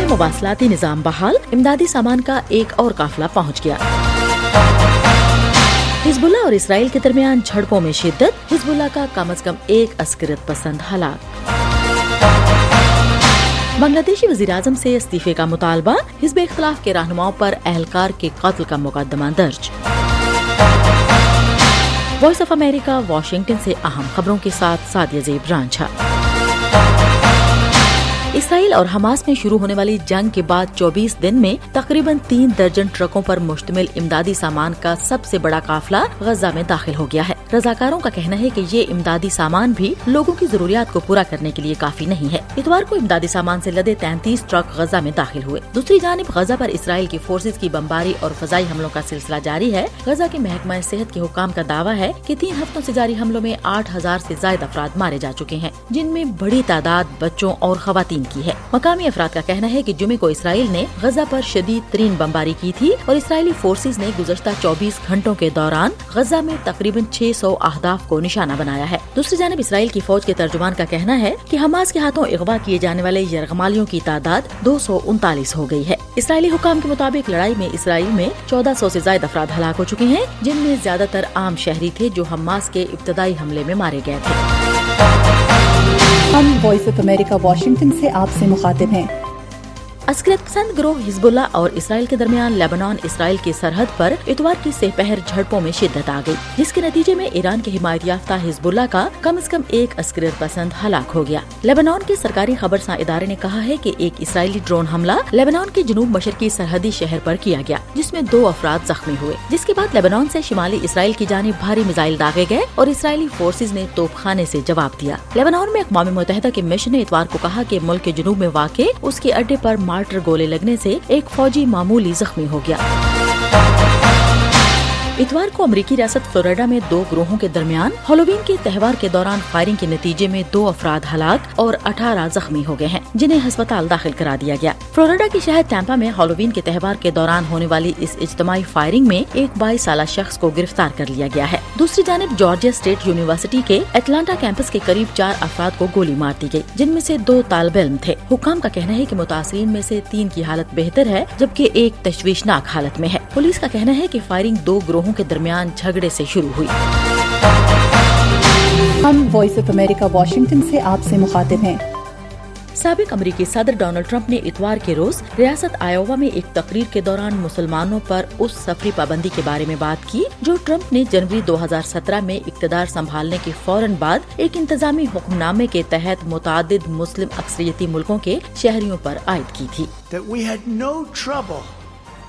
मवासलाती निजाम बहाल, इमदादी सामान का एक और काफिला पहुँच गया। हिजबुल्लाह और इसराइल के दरमियान झड़पों में शिद्दत, हिजबुल्लाह का कम से कम एक अस्करियत पसंद हलाक। बांग्लादेशी वज़ीर-ए-आज़म से इस्तीफे का मुतालबा, हिज़्ब इख्तिलाफ के रहनुमाओं पर अहलकार के कत्ल का मुकदमा दर्ज। वॉइस ऑफ अमेरिका वाशिंगटन से अहम खबरों के साथ सादिया ज़ेब रांझा। इसराइल और हमास में शुरू होने वाली जंग के बाद 24 दिन में तकरीबन 3 दर्जन ट्रकों पर मुश्तमिल इमदादी सामान का सबसे बड़ा काफिला गजा में दाखिल हो गया है। रजाकारों का कहना है कि ये इमदादी सामान भी लोगों की जरूरियात को पूरा करने के लिए काफी नहीं है। इतवार को इमदादी सामान से लदे 33 ट्रक गजा में दाखिल हुए। दूसरी जानिब गजा पर इसराइल की फोर्सेज की बमबारी और फजाई हमलों का सिलसिला जारी है। गजा के महकमा सेहत के हुकाम का दावा है कि 3 हफ्तों से जारी हमलों में 8,000 से ज्यादा अफराद मारे जा चुके हैं, जिनमें बड़ी तादाद बच्चों और खवातीन की है। मकामी अफराद का कहना है कि जुमे को इसराइल ने गजा पर शदीद तरीन बमबारी की थी और इसराइली फोर्सेज ने गुज़श्ता 24 घंटों के दौरान गजा में तकरीबन 600 अहदाफ को निशाना बनाया है। दूसरी जानिब इसराइल की फौज के तर्जुमान का कहना है कि हमास के हाथों अगवा किए जाने वाले यरगमालियों की तादाद 239 हो गई है। इसराइली हुकाम के मुताबिक लड़ाई में इसराइल में 1400 से ज्यादा अफराद हलाक हो चुके हैं, जिनमें ज्यादातर आम शहरी थे जो हमास के इब्तदाई हमले में मारे गए थे। हम वॉइस ऑफ अमेरिका वाशिंगटन से आपसे मुखातिब हैं। अस्करियत पसंद गिरोह हिजबुल्लाह और इसराइल के दरमियान लेबनान इसराइल की सरहद पर इतवार की सेपहर झड़पों में शिद्दत आ गई, जिसके नतीजे में ईरान के हिमायत याफ्ता हिजबुल्लाह का कम से कम एक अस्करियत पसंद हलाक हो गया। लेबनान के सरकारी खबरसां इदारे ने कहा है कि एक इसराइली ड्रोन हमला लेबनान के जनूब मशरकी सरहदी शहर पर किया गया, जिसमें 2 अफराद जख्मी हुए। जिसके बाद लेबनान से शिमाली इसराइल की जानिब भारी मिसाइल दागे गए और इसराइली फोर्सेज ने तोपखाने से जवाब दिया। लेबनान में अक़वाम मुत्तहिदा के मिशन ने इतवार को कहा कि मुल्क के जनूब में वाक़े उसके अड्डे पर मार्टर गोले लगने से एक फौजी मामूली जख्मी हो गया। इतवार को अमरीकी रियासत फ्लोरिडा में 2 गिरोहों के दरमियान हैलोवीन के त्योहार के दौरान फायरिंग के नतीजे में 2 अफराद हलाक और 18 जख्मी हो गए हैं, जिन्हें अस्पताल दाखिल करा दिया गया। फ्लोरिडा के शहर टैंपा में हैलोवीन के त्योहार के दौरान होने वाली इस इज्तिमाई फायरिंग में एक 22 साला शख्स को गिरफ्तार कर लिया गया है। दूसरी जानिब जॉर्जिया स्टेट यूनिवर्सिटी के एटलांटा कैंपस के करीब 4 अफराद को गोली मार दी गई, जिनमें से 2 तालिब इल्म थे। हुकाम का कहना है कि मुतासिरीन में से 3 की हालत बेहतर है, जबकि एक तशवीशनाक हालत में है। पुलिस का कहना है कि फायरिंग 2 गिरोहों के दरमियान झगड़े से शुरू हुई। हम वॉइस ऑफ अमेरिका वाशिंगटन से आपसे मुखातिब हैं। साबिक अमरीकी सदर डोनाल्ड ट्रंप ने इतवार के रोज रियासत आयोवा में एक तकरीर के दौरान मुसलमानों पर उस सफरी पाबंदी के बारे में बात की जो ट्रंप ने जनवरी 2017 में इक़्तिदार संभालने के फौरन बाद एक इंतजामी हुक्मनामे के तहत मुतादिद मुस्लिम अक्सरियती मुल्कों के शहरियों पर आयद की थी।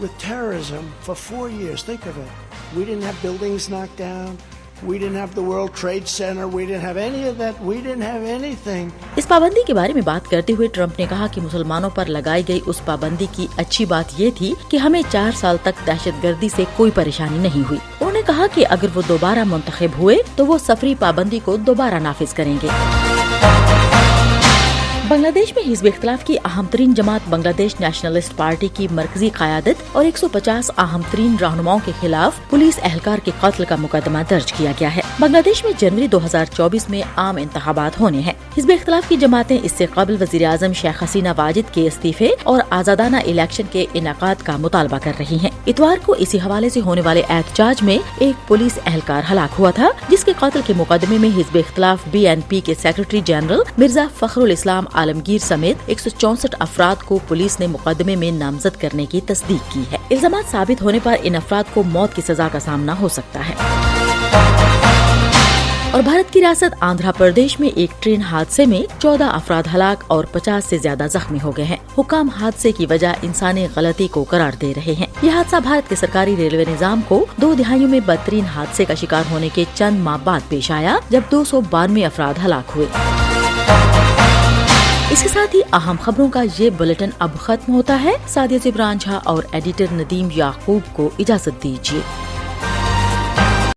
With terrorism for 4 years, think of it. We didn't have buildings knocked down. We didn't have the World Trade Center. We didn't have any of that. We didn't have anything. इस पाबंदी के बारे में बात करते हुए ट्रंप ने कहा कि मुसलमानों पर लगाई गई उस पाबंदी की अच्छी बात ये थी कि हमें 4 साल तक दहशतगर्दी से कोई परेशानी नहीं हुई। उन्होंने कहा कि अगर वो दोबारा मुंतखब हुए तो वो सफरी पाबंदी को दोबारा नाफिज करेंगे। बांग्लादेश में हिज़्ब इख्तिलाफ की अहम तरीन जमात बांग्लादेश नेशनलिस्ट पार्टी की मरकजी क़यादत और 150 अहम तरीन रहनुमाओं के खिलाफ पुलिस एहलकार के कत्ल का मुकदमा दर्ज किया गया है। बांग्लादेश में जनवरी 2024 में आम इंतखाबात होने हैं। हिज़्ब इख्तिलाफ की जमातें इससे कबल वज़ीर-ए-आज़म शेख हसीना वाजिद के इस्तीफे और आज़ादाना इलेक्शन के इनेकाद का मुतालबा कर रही हैं। इतवार को इसी हवाले से होने वाले एहतजाज में एक पुलिस एहलकार हलाक हुआ था, जिसके कत्ल के मुकदमे में हिज़्ब इख्तिलाफ BNP के सेक्रेटरी जनरल मिर्जा फखरुल इस्लाम आलमगीर समेत 164 अफराद को पुलिस ने मुकदमे में नामजद करने की तस्दीक की है। इल्जामात साबित होने पर इन अफराद को मौत की सजा का सामना हो सकता है। और भारत की रियासत आंध्र प्रदेश में एक ट्रेन हादसे में 14 अफराद हलाक और 50 से ज्यादा जख्मी हो गए हैं। हुकाम हादसे की वजह इंसानी गलती को करार दे रहे हैं। यह हादसा भारत के सरकारी रेलवे निजाम को 2 दिहाइयों में बदतरीन हादसे का शिकार होने के चंद माह बाद पेश आया, जब 292 अफराद हलाक हुए। इसके साथ ही अहम खबरों का ये बुलेटिन अब खत्म होता है। सादिया ज़ेब रांझा और एडिटर नदीम याकूब को इजाजत दीजिए।